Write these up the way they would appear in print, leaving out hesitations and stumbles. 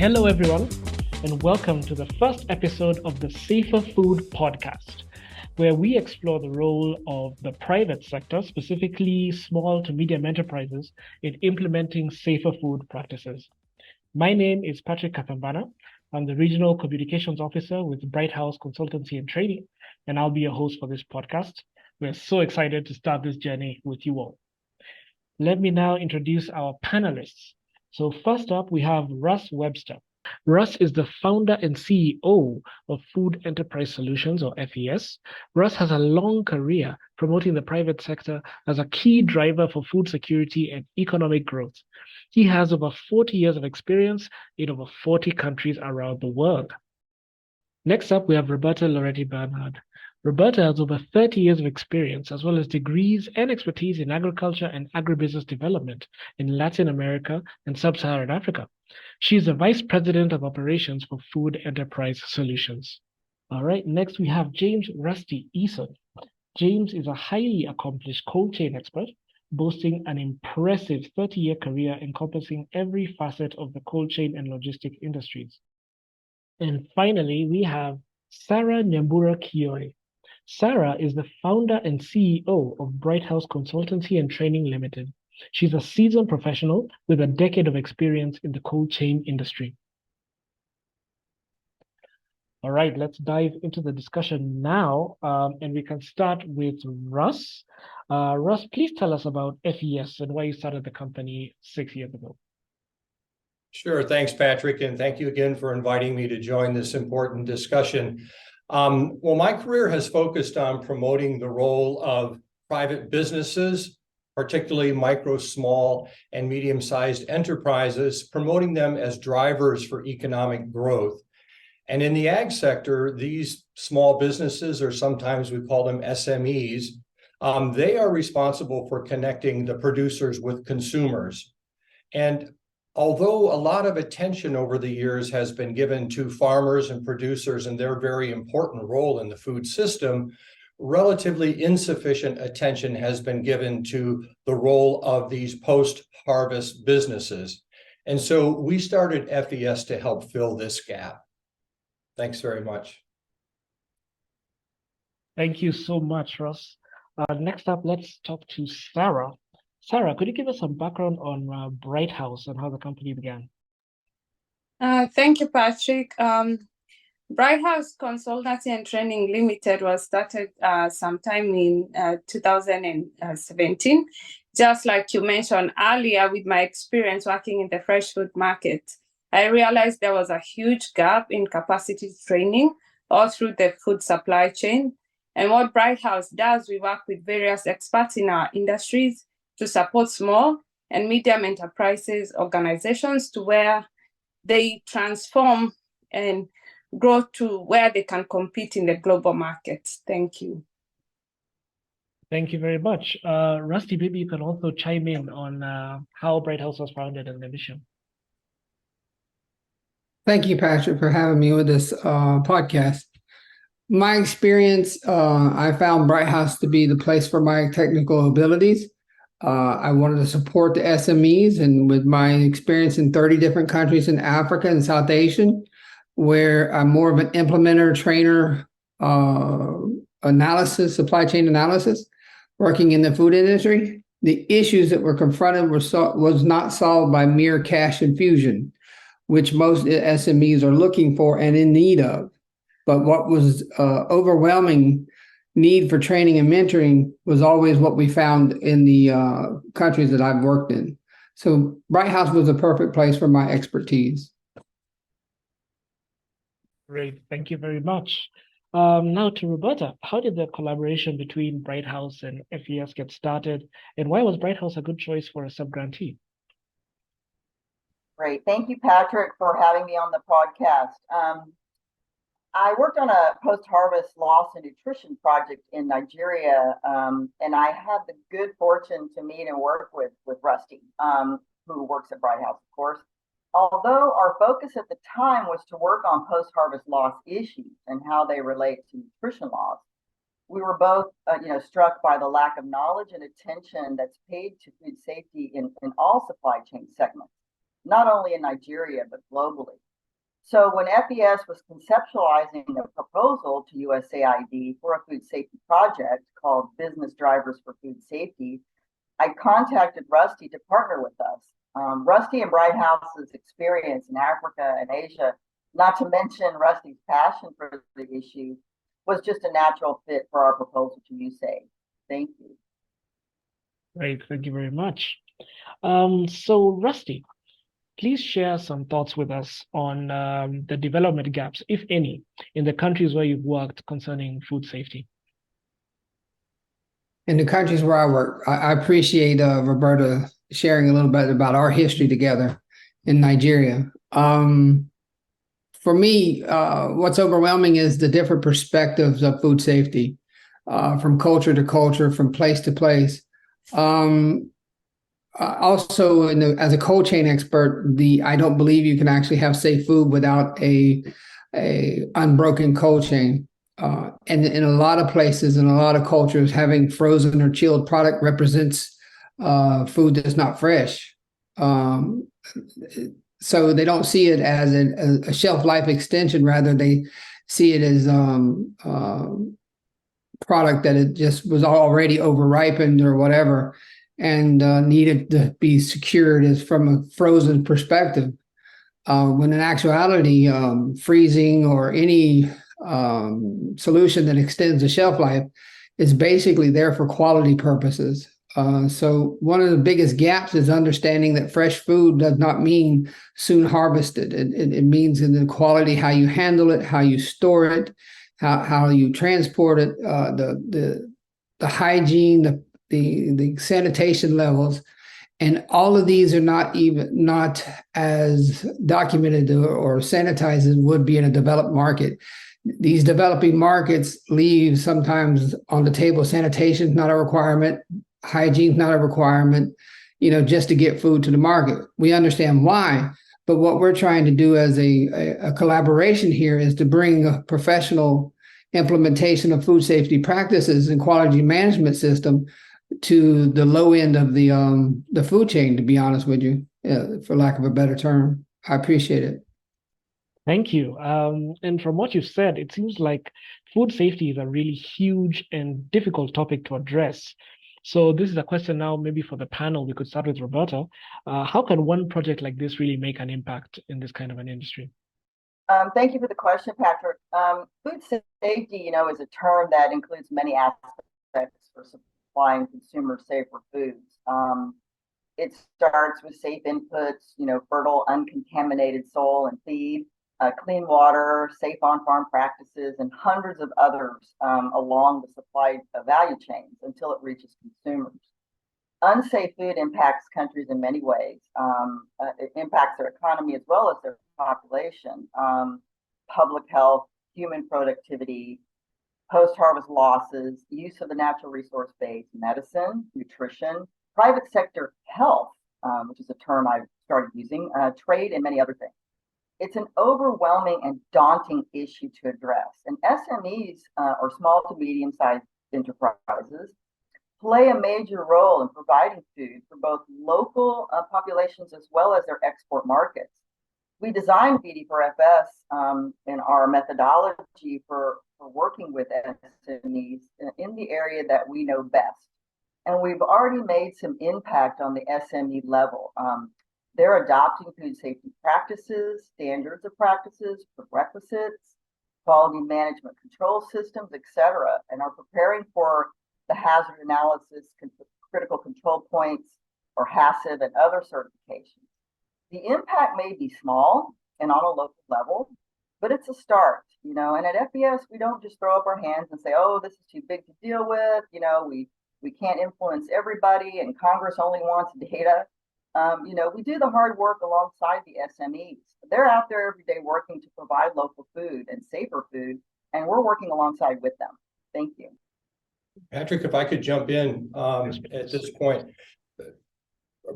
Hello, everyone, and welcome to the first episode of the Safer Food Podcast, where we explore the role of the private sector, specifically small to medium enterprises, in implementing safer food practices. My name is Patrick Katambana. I'm the Regional Communications Officer with Bright House Consultancy and Training, and I'll be your host for this podcast. We're so excited to start this journey with you all. Let me now introduce our panelists. So first up, we have Russ Webster. Russ is the founder and CEO of Food Enterprise Solutions, or FES. Russ has a long career promoting the private sector as a key driver for food security and economic growth. He has over 40 years of experience in over 40 countries around the world. Next up, we have Roberta Loretti Bernhard. Roberta has over 30 years of experience, as well as degrees and expertise in agriculture and agribusiness development in Latin America and Sub-Saharan Africa. She is the Vice President of Operations for Food Enterprise Solutions. All right, next we have James Rusty Eason. James is a highly accomplished cold chain expert, boasting an impressive 30-year career encompassing every facet of the cold chain and logistic industries. And finally, we have Sarah Nyambura Kioi. Sarah is the founder and CEO of Bright House Consultancy and Training Limited. She's a seasoned professional with a decade of experience in the cold chain industry. All right, let's dive into the discussion now, and we can start with Russ. Russ, please tell us about FES and why you started the company 6 years ago. Sure. Thanks, Patrick. And thank you again for inviting me to join this important discussion. Well, my career has focused on promoting the role of private businesses, particularly micro, small, and medium-sized enterprises, promoting them as drivers for economic growth. And in the ag sector, these small businesses, or sometimes we call them SMEs, they are responsible for connecting the producers with consumers. And although a lot of attention over the years has been given to farmers and producers and their very important role in the food system, relatively insufficient attention has been given to the role of these post-harvest businesses. And so we started FES to help fill this gap. Thanks very much. Thank you so much, Russ. Next up, let's talk to Sarah. Sarah, could you give us some background on Bright House and how the company began? Thank you, Patrick. Bright House Consultancy and Training Limited was started sometime in 2017. Just like you mentioned earlier, with my experience working in the fresh food market, I realized there was a huge gap in capacity training all through the food supply chain. And what Bright House does, we work with various experts in our industries to support small and medium enterprises, organizations to where they transform and grow to where they can compete in the global markets. Thank you. Thank you very much. Rusty, maybe you can also chime in on how Bright House was founded and the mission. Thank you, Patrick, for having me with this podcast. My experience, I found Bright House to be the place for my technical abilities. I wanted to support the SMEs, and with my experience in 30 different countries in Africa and South Asia, where I'm more of an implementer, trainer, analysis, supply chain analysis, working in the food industry, the issues that were confronted was not solved by mere cash infusion, which most SMEs are looking for and in need of. But what was overwhelming need for training and mentoring was always what we found in the countries that I've worked in. So Bright House was a perfect place for my expertise. Great, thank you very much. Now to Roberta, how did the collaboration between Bright House and FES get started, and why was Bright House a good choice for a sub-grantee? Great, thank you, Patrick, for having me on the podcast. I worked on a post-harvest loss and nutrition project in Nigeria, and I had the good fortune to meet and work with Rusty, who works at Bright House, of course. Although our focus at the time was to work on post-harvest loss issues and how they relate to nutrition loss, we were both, struck by the lack of knowledge and attention that's paid to food safety in all supply chain segments, not only in Nigeria, but globally. So when FES was conceptualizing a proposal to USAID for a food safety project called Business Drivers for Food Safety, I contacted Rusty to partner with us. Rusty and Bright House's experience in Africa and Asia, not to mention Rusty's passion for the issue, was just a natural fit for our proposal to USAID. Thank you. Great, thank you very much. So Rusty, please share some thoughts with us on the development gaps, if any, in the countries where you've worked concerning food safety. In the countries where I work, I appreciate Roberta sharing a little bit about our history together in Nigeria. For me, what's overwhelming is the different perspectives of food safety, from culture to culture, from place to place. Also, as a cold chain expert, I don't believe you can actually have safe food without a unbroken cold chain. And in a lot of places, in a lot of cultures, having frozen or chilled product represents food that's not fresh. So they don't see it as a shelf life extension. Rather, they see it as product that it just was already over ripened or whatever, and needed to be secured as from a frozen perspective. When in actuality, freezing or any solution that extends the shelf life is basically there for quality purposes. So one of the biggest gaps is understanding that fresh food does not mean soon harvested. It means in the quality, how you handle it, how you store it, how you transport it, the hygiene, the sanitation levels. And all of these are not as documented or sanitized as would be in a developed market. These developing markets leave sometimes on the table sanitation is not a requirement, hygiene is not a requirement, just to get food to the market. We understand why, but what we're trying to do as a collaboration here is to bring a professional implementation of food safety practices and quality management system to the low end of the food chain, to be honest with you, for lack of a better term. I appreciate it. Thank you. And from what you've said, it seems like food safety is a really huge and difficult topic to address. So this is a question now maybe for the panel. We could start with Roberta. How can one project like this really make an impact in this kind of an industry? Thank you for the question, Patrick. Food safety, is a term that includes many aspects for supplying consumers safer foods. It starts with safe inputs, fertile, uncontaminated soil and feed, clean water, safe on-farm practices, and hundreds of others along the supply value chains until it reaches consumers. Unsafe food impacts countries in many ways. It impacts their economy as well as their population, public health, human productivity, post-harvest losses, use of the natural resource base, medicine, nutrition, private sector health, which is a term I've started using, trade, and many other things. It's an overwhelming and daunting issue to address. And SMEs, or small to medium-sized enterprises, play a major role in providing food for both local populations as well as their export markets. We designed BD4FS in our methodology for working with SMEs in the area that we know best. And we've already made some impact on the SME level. They're adopting food safety practices, standards of practices, prerequisites, quality management control systems, etc., and are preparing for the hazard analysis, critical control points, or HACCP and other certifications. The impact may be small and on a local level, but it's a start, and at FES, we don't just throw up our hands and say, oh, this is too big to deal with, we can't influence everybody and Congress only wants data. We do the hard work alongside the SMEs. They're out there every day working to provide local food and safer food, and we're working alongside with them. Thank you. Patrick, if I could jump in at this point.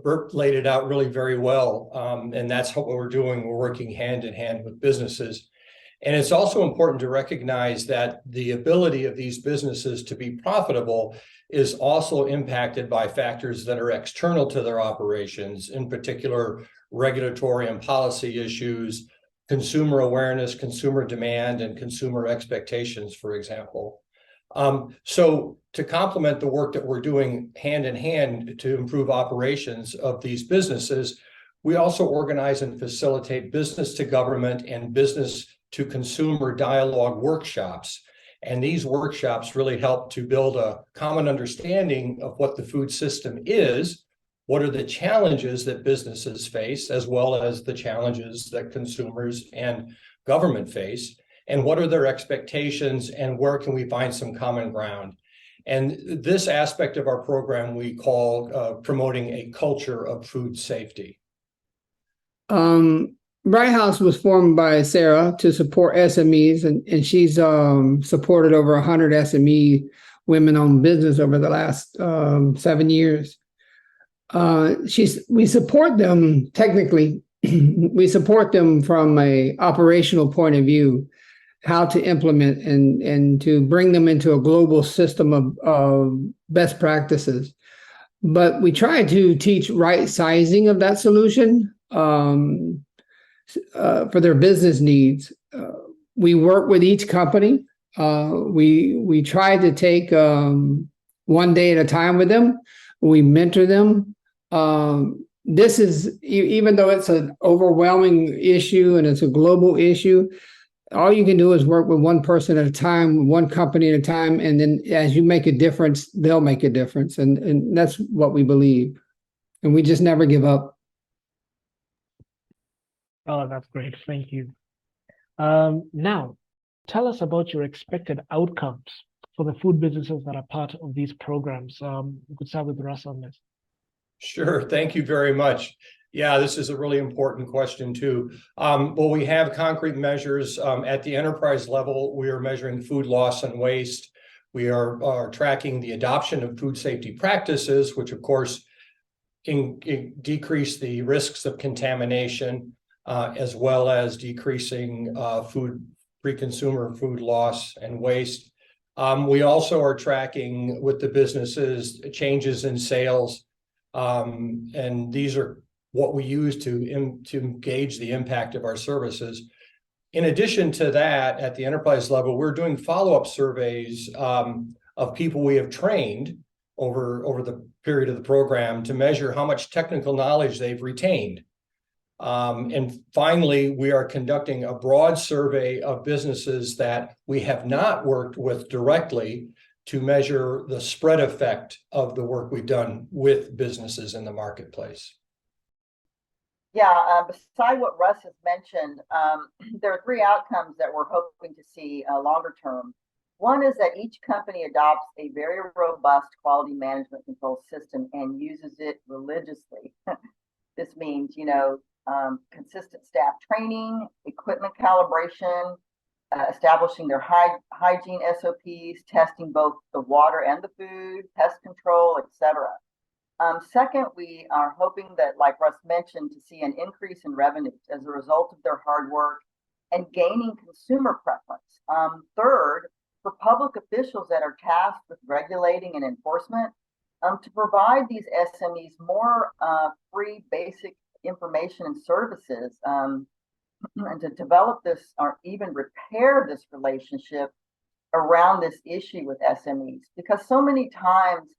Bert laid it out really very well, and that's what we're doing. We're working hand in hand with businesses. And it's also important to recognize that the ability of these businesses to be profitable is also impacted by factors that are external to their operations, in particular, regulatory and policy issues, consumer awareness, consumer demand, and consumer expectations, for example. So to complement the work that we're doing hand in hand to improve operations of these businesses, we also organize and facilitate business to government and business to consumer dialogue workshops. And these workshops really help to build a common understanding of what the food system is, what are the challenges that businesses face, as well as the challenges that consumers and government face, and what are their expectations, and where can we find some common ground. And this aspect of our program we call promoting a culture of food safety. Bright House was formed by Sarah to support SMEs, and she's supported over 100 SME women-owned business over the last 7 years. We support them technically. We support them from a operational point of view, how to implement and to bring them into a global system of best practices. But we try to teach right sizing of that solution for their business needs. We work with each company. We try to take one day at a time with them. We mentor them. This is, even though it's an overwhelming issue and it's a global issue, all you can do is work with one person at a time, one company at a time, and then as you make a difference, they'll make a difference. And that's what we believe. And we just never give up. Oh, that's great. Thank you. Now, tell us about your expected outcomes for the food businesses that are part of these programs. We could start with Russ on this. Sure. Thank you very much. Yeah, this is a really important question too. Well, we have concrete measures at the enterprise level. We are measuring food loss and waste. We are tracking the adoption of food safety practices, which of course decrease the risks of contamination, as well as decreasing pre-consumer food loss and waste. We also are tracking with the businesses changes in sales, and these are what we use to gauge the impact of our services. In addition to that, at the enterprise level, we're doing follow-up surveys of people we have trained over the period of the program to measure how much technical knowledge they've retained. And finally, we are conducting a broad survey of businesses that we have not worked with directly to measure the spread effect of the work we've done with businesses in the marketplace. Yeah, beside what Russ has mentioned, there are 3 outcomes that we're hoping to see longer term. One is that each company adopts a very robust quality management control system and uses it religiously. This means, consistent staff training, equipment calibration, establishing their hygiene SOPs, testing both the water and the food, pest control, etc. Second, we are hoping that, like Russ mentioned, to see an increase in revenues as a result of their hard work and gaining consumer preference. Third, for public officials that are tasked with regulating and enforcement, to provide these SMEs more free basic information and services, and to develop this or even repair this relationship around this issue with SMEs, because so many times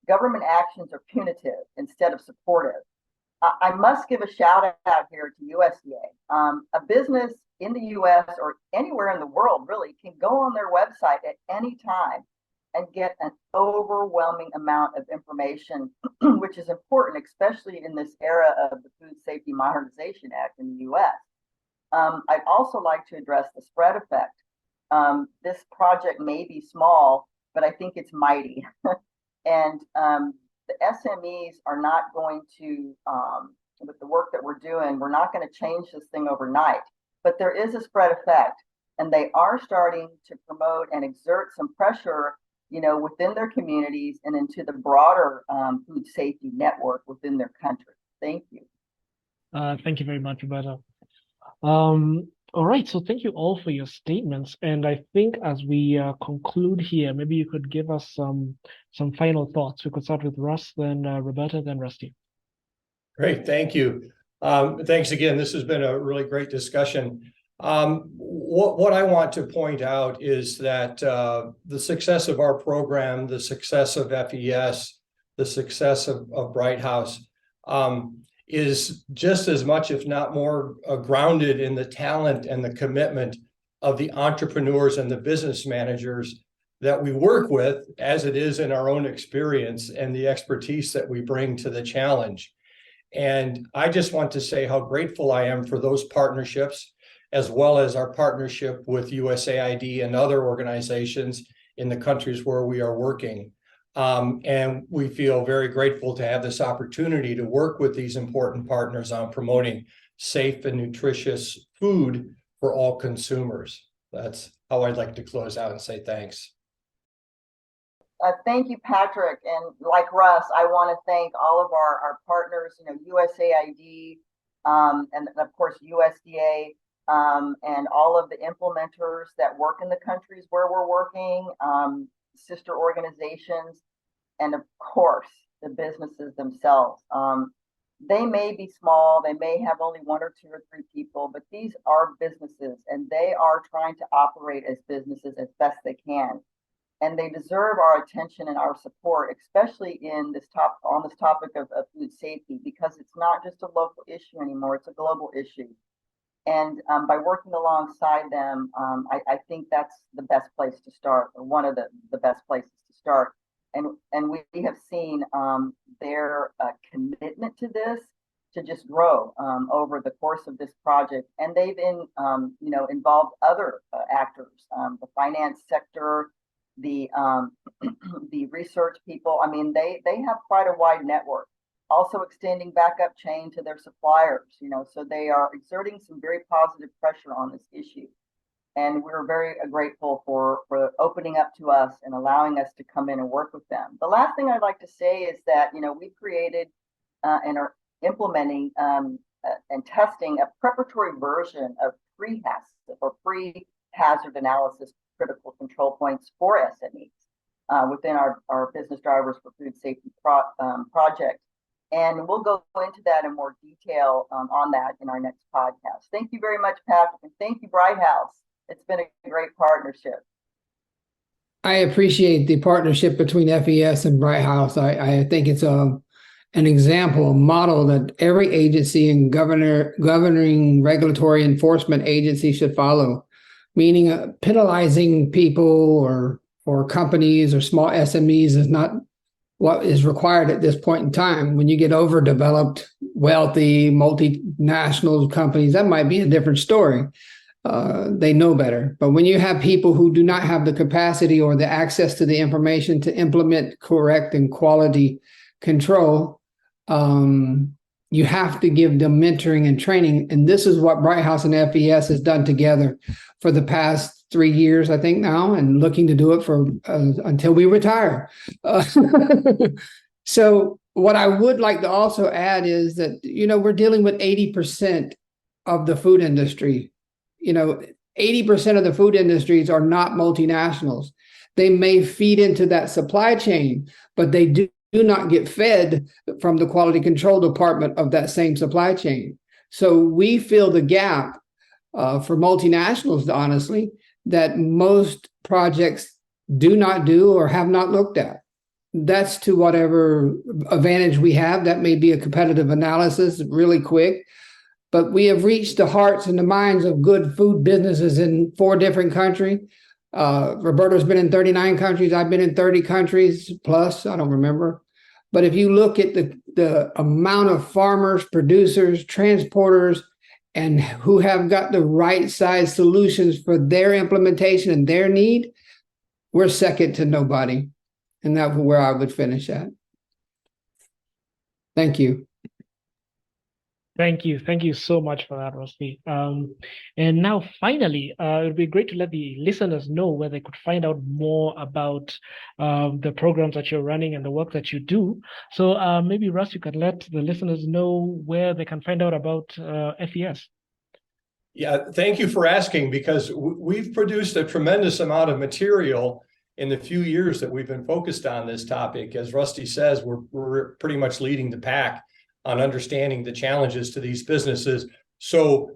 government actions are punitive instead of supportive. I must give a shout out here to USDA. A business in the US or anywhere in the world really can go on their website at any time and get an overwhelming amount of information, which is important, especially in this era of the Food Safety Modernization Act in the US. I'd also like to address the spread effect. This project may be small, but I think it's mighty. And the SMEs are not going to, with the work that we're doing, we're not going to change this thing overnight, but there is a spread effect, and they are starting to promote and exert some pressure, within their communities and into the broader food safety network within their country. Thank you. Thank you very much, Roberta. All right, so thank you all for your statements. And I think as we conclude here, maybe you could give us some final thoughts. We could start with Russ, then Roberta, then Rusty. Great, thank you. Thanks again. This has been a really great discussion. What I want to point out is that the success of our program, the success of FES, the success of Bright House is just as much, if not more, grounded in the talent and the commitment of the entrepreneurs and the business managers that we work with, as it is in our own experience and the expertise that we bring to the challenge. And I just want to say how grateful I am for those partnerships, as well as our partnership with USAID and other organizations in the countries where we are working. And we feel very grateful to have this opportunity to work with these important partners on promoting safe and nutritious food for all consumers. That's how I'd like to close out and say thanks. Thank you, Patrick. And like Russ, I want to thank all of our partners, USAID, and of course, USDA, and all of the implementers that work in the countries where we're working, sister organizations, and of course, the businesses themselves. They may be small, they may have only 1 or 2 or 3 people, but these are businesses and they are trying to operate as businesses as best they can. And they deserve our attention and our support, especially on this topic of food safety, because it's not just a local issue anymore, it's a global issue. And by working alongside them, I think that's the best place to start, or one of the best places to start. And we have seen their commitment to this to just grow over the course of this project. And they've involved other actors, the finance sector, the research people. I mean, they have quite a wide network, also extending backup chain to their suppliers, so they are exerting some very positive pressure on this issue. And we're very grateful for opening up to us and allowing us to come in and work with them. The last thing I'd like to say is that, we've created and are implementing and testing a preparatory version of pre-HACCP, or pre-hazard analysis critical control points for SMEs within our business drivers for food safety project. And we'll go into that in more detail on that in our next podcast. Thank you very much, Patrick, and thank you, Bright House. It's been a great partnership. I appreciate the partnership between FES and Bright House. I think it's an example, a model that every agency and governing regulatory enforcement agency should follow, meaning penalizing people or companies or small SMEs is not what is required at this point in time. When you get overdeveloped, wealthy, multinational companies, that might be a different story. They know better. But when you have people who do not have the capacity or the access to the information to implement correct and quality control, you have to give them mentoring and training. And this is what Bright House and FES has done together for the past 3 years, I think now, and looking to do it for until we retire. So what I would like to also add is that, we're dealing with 80% of the food industry. 80% of the food industries are not multinationals. They may feed into that supply chain, but they do not get fed from the quality control department of that same supply chain. So we fill the gap for multinationals, honestly, that most projects do not do or have not looked at. That's to whatever advantage we have. That may be a competitive analysis really quick, but we have reached the hearts and the minds of good food businesses in 4 different countries. Roberto's been in 39 countries. I've been in 30 countries plus, I don't remember. But if you look at the amount of farmers, producers, transporters, and who have got the right size solutions for their implementation and their need, we're second to nobody. And that's where I would finish at. Thank you. Thank you. Thank you so much for that, Rusty. And now, finally, it would be great to let the listeners know where they could find out more about the programs that you're running and the work that you do. So maybe, Russ, you could let the listeners know where they can find out about FES. Yeah, thank you for asking, because we've produced a tremendous amount of material in the few years that we've been focused on this topic. As Rusty says, we're pretty much leading the pack on understanding the challenges to these businesses. So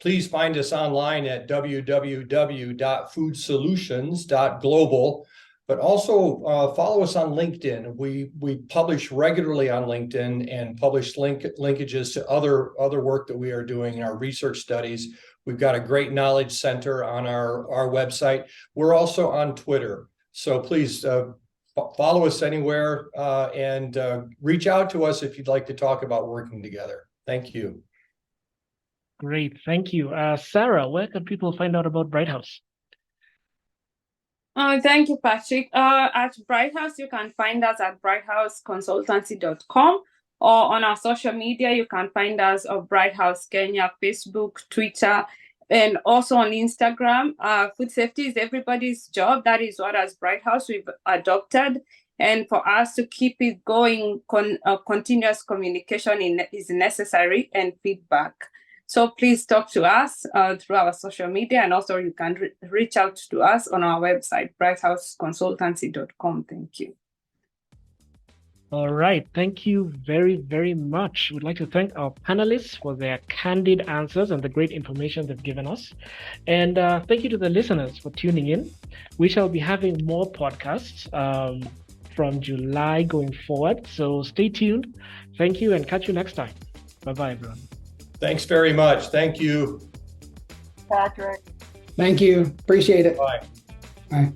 please find us online at www.foodsolutions.global, but also follow us on LinkedIn. We publish regularly on LinkedIn and publish linkages to other work that we are doing in our research studies. We've got a great knowledge center on our website. We're also on Twitter. So please follow us anywhere and reach out to us if you'd like to talk about working together. Thank you. Great, thank you. Sarah, where can people find out about Bright House? Thank you, Patrick. At Bright House, you can find us at brighthouseconsultancy.com, or on our social media, you can find us on Bright House Kenya, Facebook, Twitter, and also on Instagram. Food safety is everybody's job. That is what, as Bright House, we've adopted. And for us to keep it going, continuous communication is necessary, and feedback. So please talk to us through our social media, and also you can reach out to us on our website, brighthouseconsultancy.com. Thank you. All right, thank you very, very much. We'd like to thank our panelists for their candid answers and the great information they've given us. And thank you to the listeners for tuning in. We shall be having more podcasts from July going forward. So stay tuned. Thank you, and catch you next time. Bye-bye, everyone. Thanks very much. Thank you. Patrick. Thank you. Appreciate it. Bye. Bye.